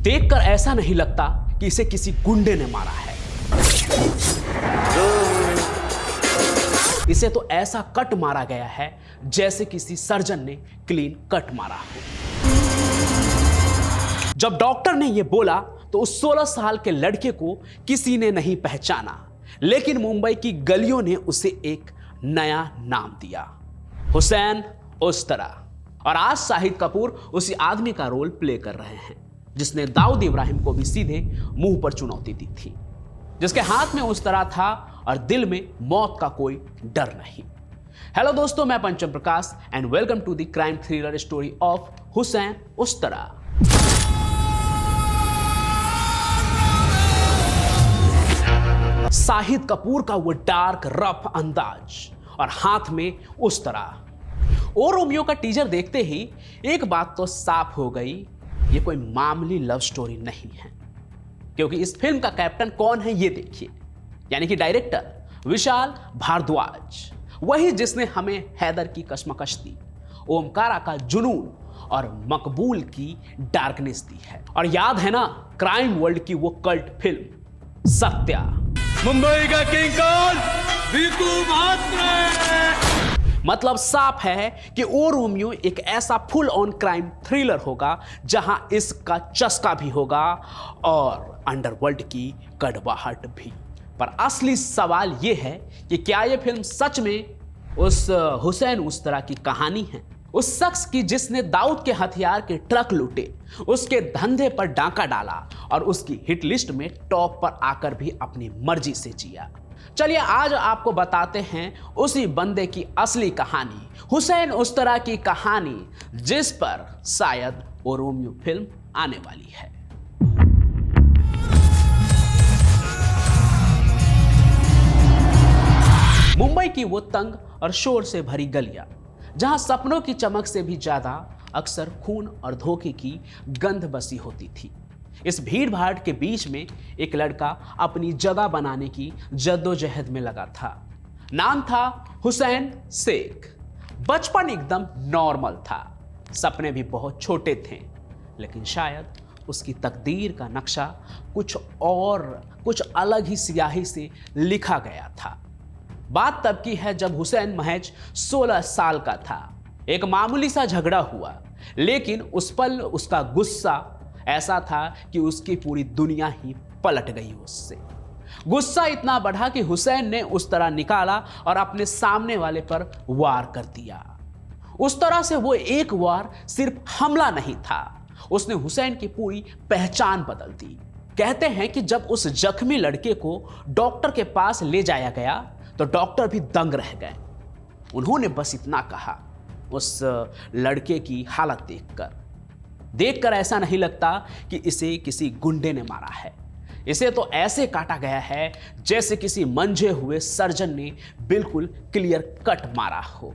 देखकर ऐसा नहीं लगता कि इसे किसी गुंडे ने मारा है। इसे तो ऐसा कट मारा गया है जैसे किसी सर्जन ने क्लीन कट मारा हो। जब डॉक्टर ने यह बोला तो उस 16 साल के लड़के को किसी ने नहीं पहचाना, लेकिन मुंबई की गलियों ने उसे एक नया नाम दिया, हुसैन उस्तरा। और आज शाहिद कपूर उसी आदमी का रोल प्ले कर रहे हैं जिसने दाऊद इब्राहिम को भी सीधे मुंह पर चुनौती दी थी, जिसके हाथ में उस्तरा था और दिल में मौत का कोई डर नहीं। हेलो दोस्तों, मैं Pancham Prakash and welcome to the crime thriller story of Hussain Ustara. Shahid Kapoor का वो डार्क रफ अंदाज और हाथ में उस्तरा। और रोमियो का टीजर देखते ही एक बात तो साफ हो गई, ये कोई मामूली लव स्टोरी नहीं है। क्योंकि इस फिल्म का कैप्टन कौन है ये देखिए, यानी कि डायरेक्टर विशाल भारद्वाज, वही जिसने हमें हैदर की कश्मकश दी, ओमकारा का जुनून और मकबूल की डार्कनेस दी है। और याद है ना क्राइम वर्ल्ड की वो कल्ट फिल्म सत्या। मुंबई का किंग कौन? वीकू महात्रे। मतलब साफ है कि ओ रोमियो एक ऐसा फुल ऑन क्राइम थ्रिलर होगा जहां इसका चस्का भी होगा और अंडरवर्ल्ड की कड़वाहट भी। पर असली सवाल यह है कि क्या यह फिल्म सच में उस हुसैन उस्तरा की कहानी है, उस शख्स की जिसने दाऊद के हथियार के ट्रक लूटे, उसके धंधे पर डाका डाला और उसकी हिट लिस्ट में टॉप पर आकर भी अपनी मर्जी से जिया। चलिए आज आपको बताते हैं उसी बंदे की असली कहानी, हुसैन उस्तरा की कहानी, जिस पर शायद ओ रोमियो फिल्म आने वाली है। मुंबई की वो तंग और शोर से भरी गलियां, जहां सपनों की चमक से भी ज्यादा अक्सर खून और धोखे की गंध बसी होती थी। इस भीड़ भाड़ के बीच में एक लड़का अपनी जगह बनाने की जद्दोजहद में लगा था। नाम था हुसैन शेख। बचपन एकदम नॉर्मल था, सपने भी बहुत छोटे थे, लेकिन शायद उसकी तकदीर का नक्शा कुछ अलग ही स्याही से लिखा गया था। बात तब की है जब हुसैन महज 16 साल का था। एक मामूली सा झगड़ा हुआ, लेकिन उस पल उसका गुस्सा ऐसा था कि उसकी पूरी दुनिया ही पलट गई उससे। गुस्सा इतना बढ़ा कि हुसैन ने उस तरह निकाला और अपने सामने वाले पर वार कर दिया। उस तरह से वो एक वार सिर्फ हमला नहीं था, उसने हुसैन की पूरी पहचान बदल दी। कहते हैं कि जब उस जख्मी लड़के को डॉक्टर के पास ले जाया गया तो डॉक्टर भी दंग रह गए। उन्होंने बस इतना कहा, उस लड़के की हालत देखकर ऐसा नहीं लगता कि इसे किसी गुंडे ने मारा है। इसे तो ऐसे काटा गया है जैसे किसी मंझे हुए सर्जन ने बिल्कुल क्लियर कट मारा हो।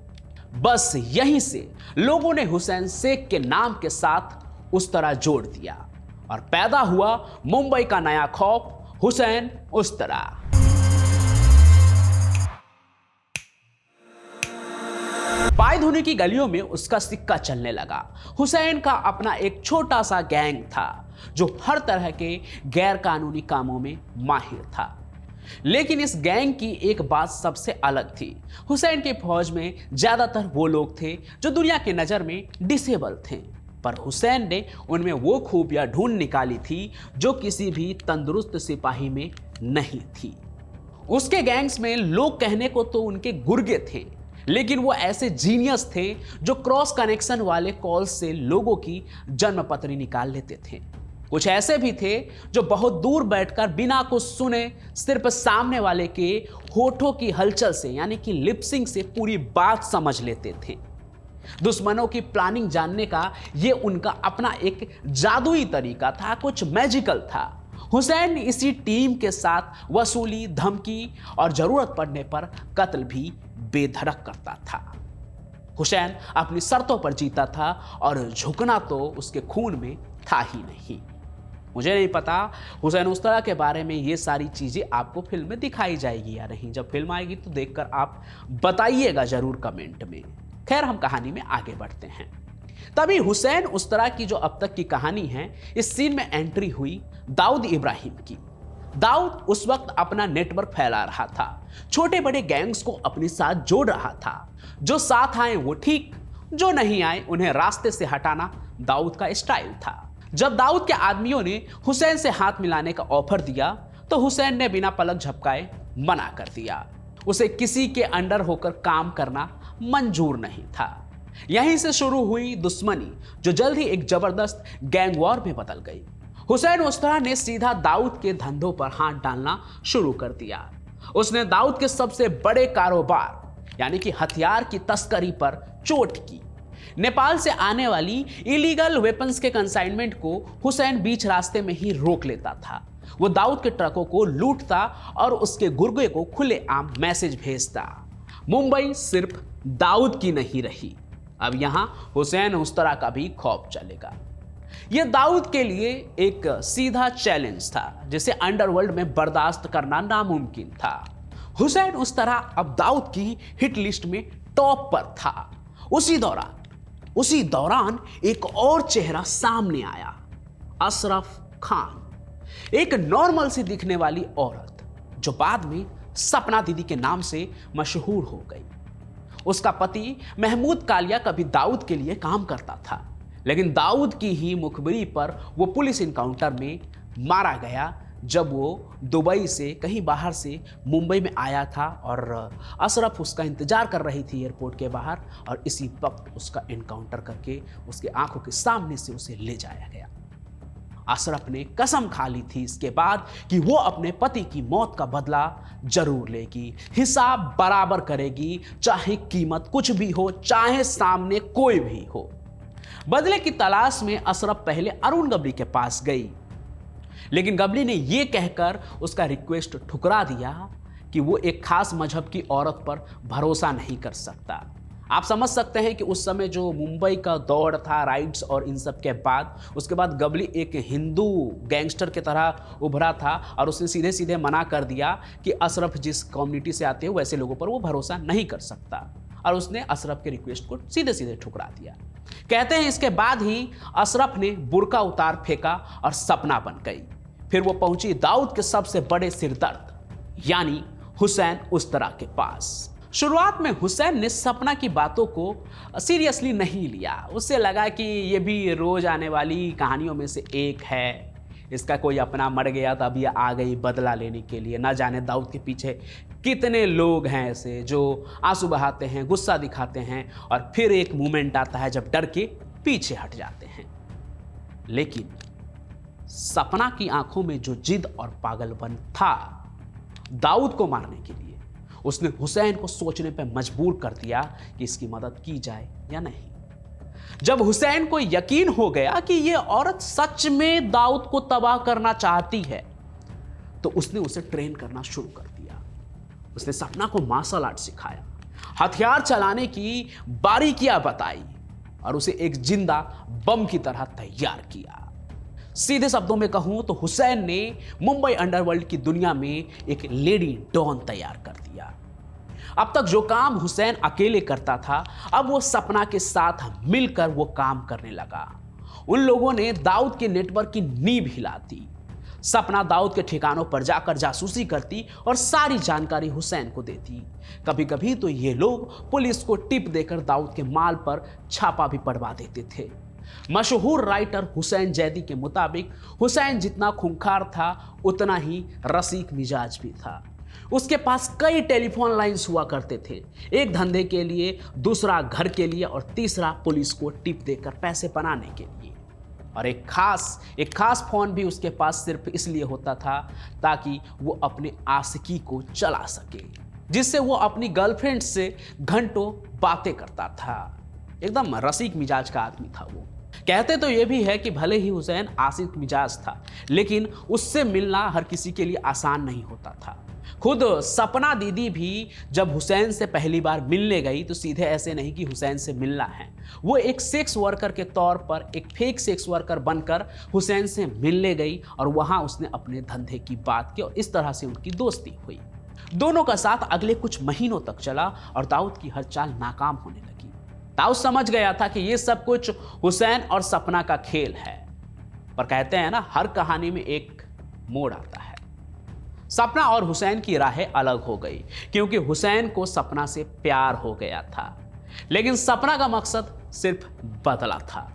बस यहीं से लोगों ने हुसैन शेख के नाम के साथ उस तरह जोड़ दिया और पैदा हुआ मुंबई का नया खौफ, हुसैन उस्तरा। पाय धोने की गलियों में उसका सिक्का चलने लगा। हुसैन का अपना एक छोटा सा गैंग था जो हर तरह के गैर कानूनी कामों में माहिर था। लेकिन इस गैंग की एक बात सबसे अलग थी। हुसैन की फौज में ज्यादातर वो लोग थे जो दुनिया की नजर में डिसेबल थे, पर हुसैन ने उनमें वो खूबियां ढूंढ निकाली थी जो किसी भी तंदुरुस्त सिपाही में नहीं थी। उसके गैंग्स में लोग कहने को तो उनके गुर्गे थे, लेकिन वो ऐसे जीनियस थे जो क्रॉस कनेक्शन वाले कॉल से लोगों की जन्मपत्री निकाल लेते थे। कुछ ऐसे भी थे जो बहुत दूर बैठकर बिना कुछ सुने सिर्फ सामने वाले के होठों की हलचल से, यानी कि लिपसिंग से पूरी बात समझ लेते थे। दुश्मनों की प्लानिंग जानने का ये उनका अपना एक जादुई तरीका था, कुछ मैजिकल था। हुसैन इसी टीम के साथ वसूली, धमकी और जरूरत पड़ने पर कत्ल भी बेधड़क करता था। हुसैन अपनी शर्तों पर जीता था और झुकना तो उसके खून में था ही नहीं। मुझे नहीं पता हुसैन उस्तरा के बारे में ये सारी चीजें आपको फिल्म में दिखाई जाएगी या नहीं। जब फिल्म आएगी तो देखकर आप बताइएगा जरूर कमेंट में। खैर हम कहानी में आगे बढ़ते हैं। तभी हुसैन उस तरह की जो अब तक की कहानी है, इस सीन में एंट्री हुई दाऊद इब्राहिम की। दाऊद उस वक्त अपना नेटवर्क फैला रहा था, छोटे बड़े गैंग्स को अपने साथ जोड़ रहा था। जो साथ आए वो ठीक, जो नहीं आए उन्हें रास्ते से हटाना दाऊद का स्टाइल था। जब दाऊद के आदमियों ने हुसैन से हाथ मिलाने का ऑफर दिया तो हुसैन ने बिना पलक झपकाए मना कर दिया। उसे किसी के अंडर होकर काम करना मंजूर नहीं था। यहीं से शुरू हुई दुश्मनी, जो जल्द ही एक जबरदस्त गैंग वॉर में बदल गई। हुसैन उस तरह ने सीधा दाऊद के धंधों पर हाथ डालना शुरू कर दिया। उसने दाऊद के सबसे बड़े कारोबार यानी कि हथियार की तस्करी पर चोट की। नेपाल से आने वाली इलीगल वेपन्स के कंसाइनमेंट को हुसैन बीच रास्ते में ही रोक लेता था। वो दाऊद के ट्रकों को लूटता और उसके गुर्गे को खुलेआम मैसेज भेजता। मुंबई सिर्फ दाऊद की नहीं रही, अब यहां हुसैन उस तरह का भी खौफ चलेगा। यह दाऊद के लिए एक सीधा चैलेंज था, जिसे अंडरवर्ल्ड में बर्दाश्त करना नामुमकिन था। हुसैन उस तरह अब दाऊद की हिट लिस्ट में टॉप पर था। उसी दौरान एक और चेहरा सामने आया, अशरफ खान, एक नॉर्मल सी दिखने वाली औरत जो बाद में सपना दीदी के नाम से मशहूर हो गई। उसका पति महमूद कालिया कभी दाऊद के लिए काम करता था, लेकिन दाऊद की ही मुखबिरी पर वो पुलिस इनकाउंटर में मारा गया जब वो दुबई से कहीं बाहर से मुंबई में आया था और अशरफ उसका इंतजार कर रही थी एयरपोर्ट के बाहर, और इसी वक्त उसका इनकाउंटर करके उसके आंखों के सामने से उसे ले जाया गया। अशरफ ने कसम खा ली थी इसके बाद कि वो अपने पति की मौत का बदला जरूर लेगी, हिसाब बराबर करेगी, चाहे कीमत कुछ भी हो, चाहे सामने कोई भी हो। बदले की तलाश में अशरफ पहले अरुण गबली के पास गई, लेकिन गबली ने यह कहकर उसका रिक्वेस्ट ठुकरा दिया कि वो एक खास मजहब की औरत पर भरोसा नहीं कर सकता। आप समझ सकते हैं कि उस समय जो मुंबई का दौड़ था राइट्स और इन सब के बाद, उसके बाद गबली एक हिंदू गैंगस्टर की तरह उभरा था और उसने सीधे सीधे मना कर दिया कि अशरफ जिस कम्युनिटी से आते हैं वैसे लोगों पर वो भरोसा नहीं कर सकता, और उसने अशरफ के रिक्वेस्ट को सीधे सीधे ठुकरा दिया। कहते हैं इसके बाद ही अशरफ ने बुर्का उतार फेंका और सपना बन गई। फिर वो पहुंची दाऊद के सबसे बड़े सिरदर्द यानी हुसैन उस तरह के पास। शुरुआत में हुसैन ने सपना की बातों को सीरियसली नहीं लिया। उससे लगा कि ये भी रोज आने वाली कहानियों में से एक है, इसका कोई अपना मर गया तो अब ये आ गई बदला लेने के लिए। ना जाने दाऊद के पीछे कितने लोग हैं ऐसे जो आंसू बहाते हैं, गुस्सा दिखाते हैं, और फिर एक मोमेंट आता है जब डर के पीछे हट जाते हैं। लेकिन सपना की आंखों में जो जिद और पागलपन था दाऊद को मारने के लिए, उसने हुसैन को सोचने पर मजबूर कर दिया कि इसकी मदद की जाए या नहीं। जब हुसैन को यकीन हो गया कि यह औरत सच में दाऊद को तबाह करना चाहती है, तो उसने उसे ट्रेन करना शुरू कर दिया। उसने सपना को मार्शल आर्ट सिखाया, हथियार चलाने की बारीकियां बताई और उसे एक जिंदा बम की तरह तैयार किया। सीधे शब्दों में कहूं तो हुसैन ने मुंबई अंडरवर्ल्ड की दुनिया में एक लेडी डॉन तैयार कर दिया। अब तक जो काम हुसैन अकेले करता था, अब वो सपना के साथ मिलकर वो काम करने लगा। उन लोगों ने दाऊद के नेटवर्क की नींव हिला दी। सपना दाऊद के ठिकानों पर जाकर जासूसी करती और सारी जानकारी हुसैन को देती। कभी कभी तो ये लोग पुलिस को टिप देकर दाऊद के माल पर छापा भी पड़वा देते थे। मशहूर राइटर हुसैन जैदी के मुताबिक हुसैन जितना खूंखार था उतना ही रसीक मिजाज भी था। उसके पास कई टेलीफोन लाइंस हुआ करते थे, एक धंधे के लिए, दूसरा घर के लिए और तीसरा पुलिस को टिप देकर पैसे बनाने के लिए। और एक खास फोन भी उसके पास सिर्फ इसलिए होता था ताकि वो अपने आशिकी को चला सके, जिससे वो अपनी गर्लफ्रेंड से घंटों बातें करता था। एकदम रसीक मिजाज का आदमी था वो। कहते तो ये भी है कि भले ही हुसैन आशिक मिजाज था, लेकिन उससे मिलना हर किसी के लिए आसान नहीं होता था। खुद सपना दीदी भी जब हुसैन से पहली बार मिलने गई तो सीधे ऐसे नहीं कि हुसैन से मिलना है, वो एक सेक्स वर्कर के तौर पर, एक फेक सेक्स वर्कर बनकर हुसैन से मिलने गई और वहां उसने अपने धंधे की बात की और इस तरह से उनकी दोस्ती हुई। दोनों का साथ अगले कुछ महीनों तक चला और दाऊद की हर चाल नाकाम होने लगी। दाऊद समझ गया था कि ये सब कुछ हुसैन और सपना का खेल है, पर कहते हैं ना, हर कहानी में एक मोड़ आता है। सपना और हुसैन की राहें अलग हो गई क्योंकि हुसैन को सपना से प्यार हो गया था, लेकिन सपना का मकसद सिर्फ बदला था।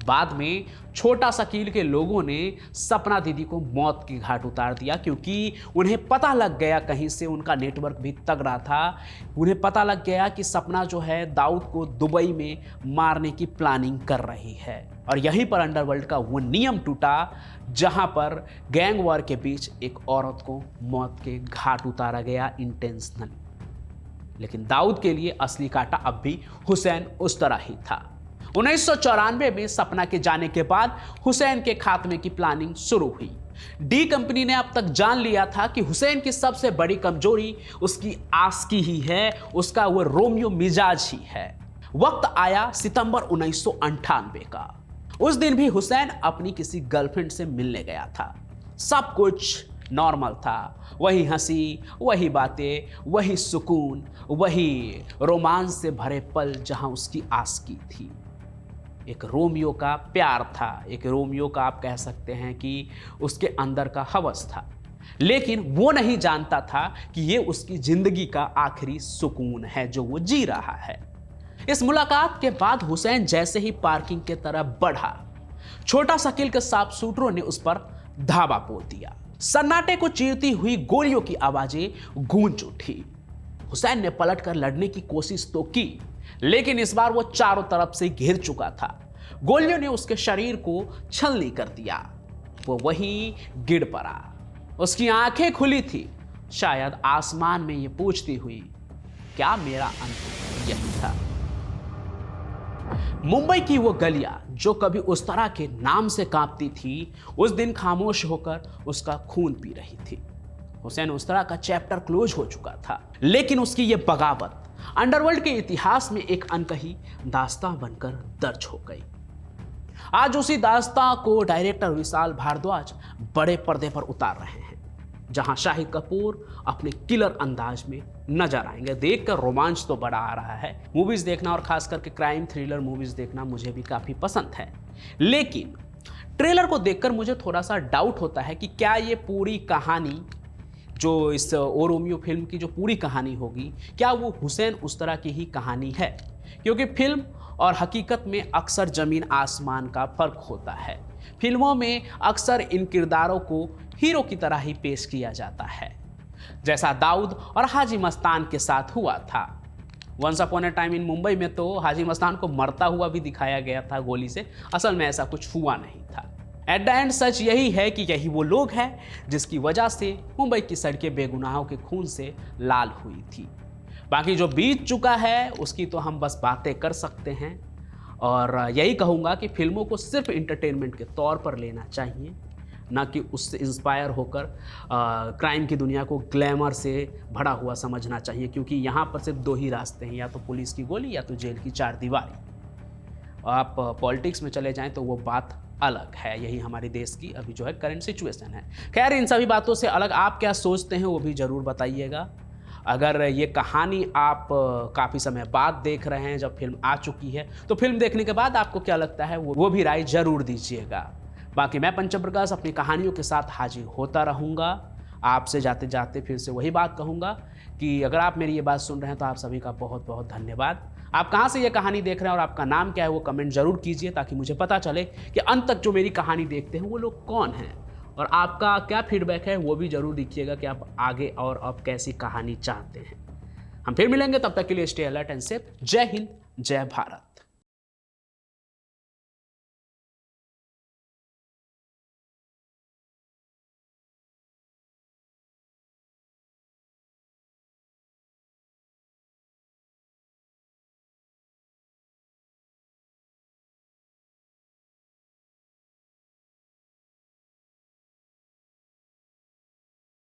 बाद में छोटा शकील के लोगों ने सपना दीदी को मौत की घाट उतार दिया क्योंकि उन्हें पता लग गया, कहीं से उनका नेटवर्क भी तगड़ा था, उन्हें पता लग गया कि सपना जो है दाऊद को दुबई में मारने की प्लानिंग कर रही है। और यहीं पर अंडरवर्ल्ड का वो नियम टूटा जहां पर गैंग वॉर के बीच एक औरत को मौत के घाट उतारा गया इंटेंशनली। लेकिन दाऊद के लिए असली कांटा अब भी हुसैन उस तरह ही था। 1994 में सपना के जाने के बाद हुसैन के खात्मे की प्लानिंग शुरू हुई। डी कंपनी ने अब तक जान लिया था कि हुसैन की सबसे बड़ी कमजोरी उसकी आस्की ही है, उसका वो रोमियो मिजाज ही है। वक्त आया सितंबर 1998 का। उस दिन भी हुसैन अपनी किसी गर्लफ्रेंड से मिलने गया था। सब कुछ नॉर्मल था, वही हंसी, वही बातें, वही सुकून, वही रोमांस से भरे पल जहां उसकी आस्की थी। एक रोमियो का प्यार था, एक रोमियो का आप कह सकते हैं कि उसके अंदर का हवस था, लेकिन वो नहीं जानता था कि ये उसकी जिंदगी का आखिरी सुकून है जो वो जी रहा है। इस मुलाकात के बाद हुसैन जैसे ही पार्किंग के तरफ बढ़ा, छोटा शकील के साफ शूटरों ने उस पर धावा बोल दिया। सन्नाटे को चीरती हुई गोलियों की आवाजें गूंज उठी। हुसैन ने पलटकर लड़ने की कोशिश तो की, लेकिन इस बार वो चारों तरफ से घिर चुका था। गोलियों ने उसके शरीर को छलनी कर दिया। वो वहीं गिर पड़ा। उसकी आंखें खुली थी, शायद आसमान में ये पूछती हुई, क्या मेरा अंत यही था? मुंबई की वो गलियां जो कभी उस तरह के नाम से कांपती थी, उस दिन खामोश होकर उसका खून पी रही थी। हुसैन उस तरह का चैप्टर क्लोज हो चुका था, लेकिन उसकी ये बगावत अंडरवर्ल्ड के इतिहास में एक अनकही दास्तां बनकर दर्ज हो गई। आज उसी दास्तां को डायरेक्टर विशाल भारद्वाज बड़े पर्दे पर उतार रहे हैं, जहां शाहिद कपूर अपने किलर अंदाज में नजर आएंगे। देखकर रोमांच तो बड़ा आ रहा है। मूवीज देखना और खास करके क्राइम थ्रिलर मूवीज देखना मुझे भी काफी पसंद है, लेकिन ट्रेलर को देखकर मुझे थोड़ा सा डाउट होता है कि क्या ये पूरी कहानी जो इस ओ रोमियो फिल्म की जो पूरी कहानी होगी, क्या वो हुसैन उस तरह की ही कहानी है? क्योंकि फिल्म और हकीकत में अक्सर जमीन आसमान का फर्क होता है। फिल्मों में अक्सर इन किरदारों को हीरो की तरह ही पेश किया जाता है, जैसा दाऊद और हाजी मस्तान के साथ हुआ था। Once upon a time in Mumbai में तो हाजी मस्तान को मरता हुआ भी दिखाया गया था गोली से, असल में ऐसा कुछ हुआ नहीं था। एट द एंड सच यही है कि यही वो लोग हैं जिसकी वजह से मुंबई की सड़कें बेगुनाहों के खून से लाल हुई थी। बाकी जो बीत चुका है उसकी तो हम बस बातें कर सकते हैं, और यही कहूँगा कि फिल्मों को सिर्फ इंटरटेनमेंट के तौर पर लेना चाहिए, ना कि उससे इंस्पायर होकर क्राइम की दुनिया को ग्लैमर से भरा हुआ समझना चाहिए, क्योंकि यहाँ पर सिर्फ दो ही रास्ते हैं, या तो पुलिस की गोली या तो जेल की चारदीवारी। आप पॉलिटिक्स में चले जाएं तो वो बात अलग है। यही हमारे देश की अभी जो है करंट सिचुएशन है। खैर, इन सभी बातों से अलग आप क्या सोचते हैं वो भी ज़रूर बताइएगा। अगर ये कहानी आप काफ़ी समय बाद देख रहे हैं, जब फिल्म आ चुकी है, तो फिल्म देखने के बाद आपको क्या लगता है वो भी राय ज़रूर दीजिएगा। बाकी मैं पंचम प्रकाश अपनी कहानियों के साथ हाजिर होता रहूँगा। आपसे जाते जाते फिर से वही बात कहूँगा कि अगर आप मेरी ये बात सुन रहे हैं तो आप सभी का बहुत बहुत धन्यवाद। आप कहाँ से ये कहानी देख रहे हैं और आपका नाम क्या है वो कमेंट जरूर कीजिए, ताकि मुझे पता चले कि अंत तक जो मेरी कहानी देखते हैं वो लोग कौन हैं, और आपका क्या फीडबैक है वो भी जरूर लिखिएगा कि आप आगे और अब कैसी कहानी चाहते हैं। हम फिर मिलेंगे, तब तक के लिए स्टे अलर्ट एंड सेफ। जय हिंद, जय भारत।